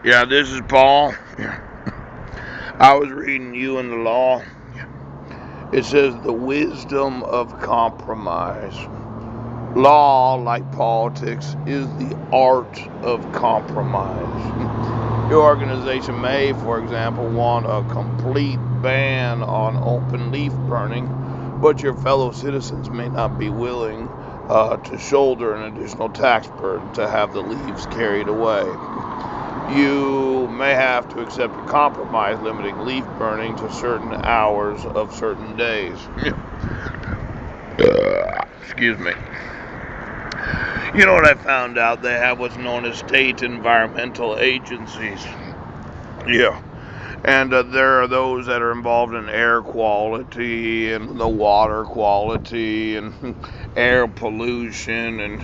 Yeah, this is Paul. I was reading You and the Law. It says the wisdom of compromise. Law, like politics, is the art of compromise. Your organization may, for example, want a complete ban on open leaf burning, but your fellow citizens may not be willing to shoulder an additional tax burden to have the leaves carried away. You may have to accept a compromise limiting leaf burning to certain hours of certain days. Excuse me. You know what I found out? They have what's known as state environmental agencies. Yeah. And there are those that are involved in air quality and the water quality and air pollution and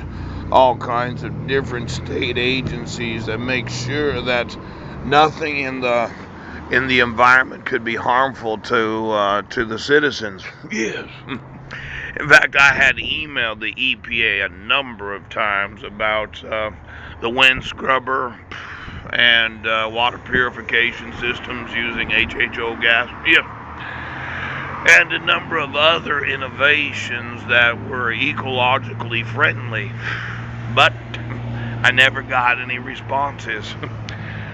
all kinds of different state agencies that make sure that nothing in the environment could be harmful to the citizens. Yes. In fact, I had emailed the EPA a number of times about the wind scrubber and water purification systems using HHO gas. Yep. And a number of other innovations that were ecologically friendly. But I never got any responses.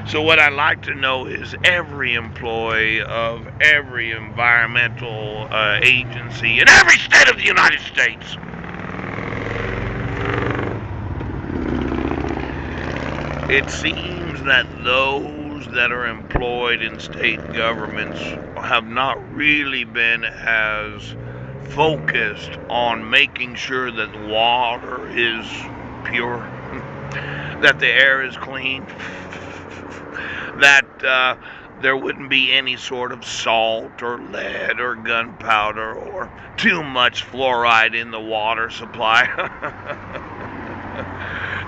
So what I'd like to know is every employee of every environmental agency in every state of the United States. It seems that those that are employed in state governments have not really been as focused on making sure that the water is pure, that the air is clean, that there wouldn't be any sort of salt or lead or gunpowder or too much fluoride in the water supply.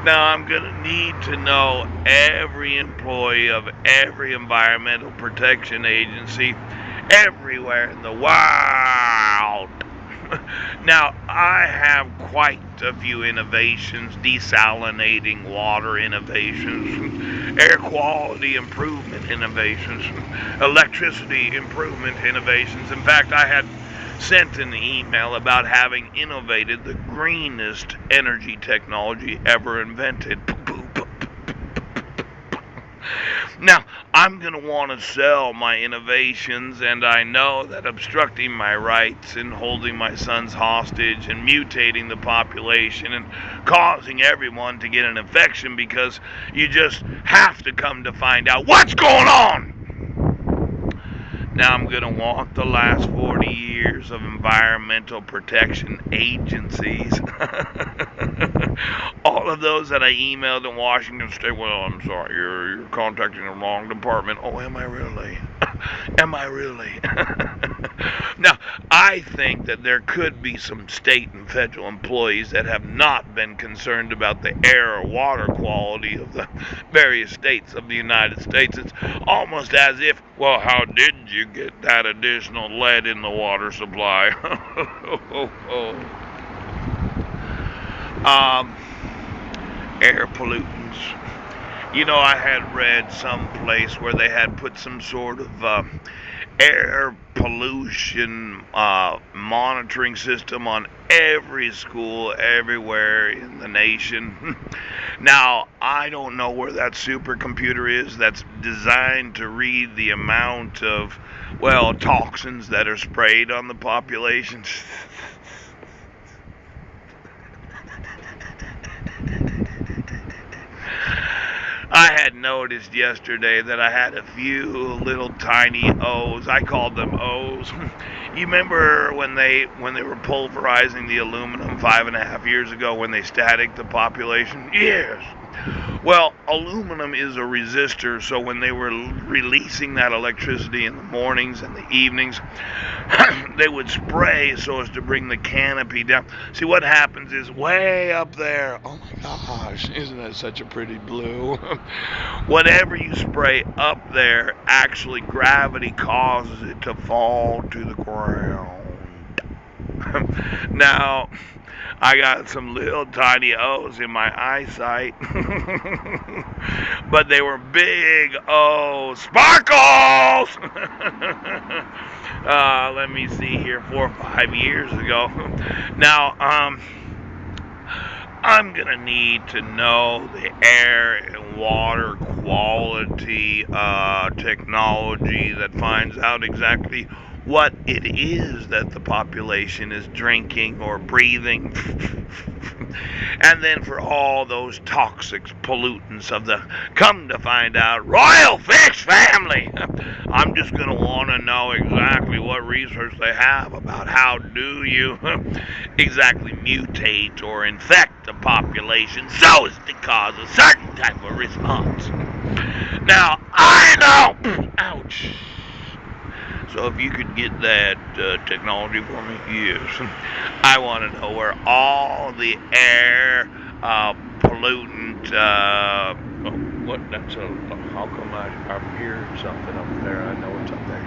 Now, I'm going to need to know every employee of every environmental protection agency everywhere in the world. Now, I have quite a few innovations, desalinating water innovations, air quality improvement innovations, electricity improvement innovations. In fact, I had sent an email about having innovated the greenest energy technology ever invented. Now, I'm going to want to sell my innovations, and I know that obstructing my rights and holding my sons hostage and mutating the population and causing everyone to get an infection because you just have to come to find out what's going on. Now I'm going to want the last 40 years of environmental protection agencies. All of those that I emailed in Washington State. Well, I'm sorry, you're contacting the wrong department. Oh, am I really? Am I really? Now, I think that there could be some state and federal employees that have not been concerned about the air or water quality of the various states of the United States. It's almost as if, well, how did you get that additional lead in the water supply? um, Air pollutants. You know, I had read someplace where they had put some sort of air pollution monitoring system on every school everywhere in the nation. Now, I don't know where that supercomputer is that's designed to read the amount of, well, toxins that are sprayed on the population. I had noticed yesterday that I had a few little tiny O's. I called them O's. You remember when they were pulverizing the aluminum 5.5 years ago when they staticked the population? Yes. Well, aluminum is a resistor, so when they were releasing that electricity in the mornings and the evenings, they would spray so as to bring the canopy down. See, what happens is way up there, oh my gosh, isn't that such a pretty blue? Whatever you spray up there, actually gravity causes it to fall to the ground. Now, I got some little tiny O's in my eyesight, but they were big O's. Sparkles! Let me see here, 4 or 5 years ago. Now, I'm gonna need to know the air and water quality technology that finds out exactly what it is that the population is drinking or breathing. And then for all those toxic pollutants of the come to find out royal fish family. I'm just going to want to know exactly what research they have about how do you exactly mutate or infect the population so as to cause a certain type of response. Now, I know, ouch. So if you could get that technology for me, yes. I want to know where all the air pollutant. Oh, what? That's a. How come I'm hearing something up there? I know it's up there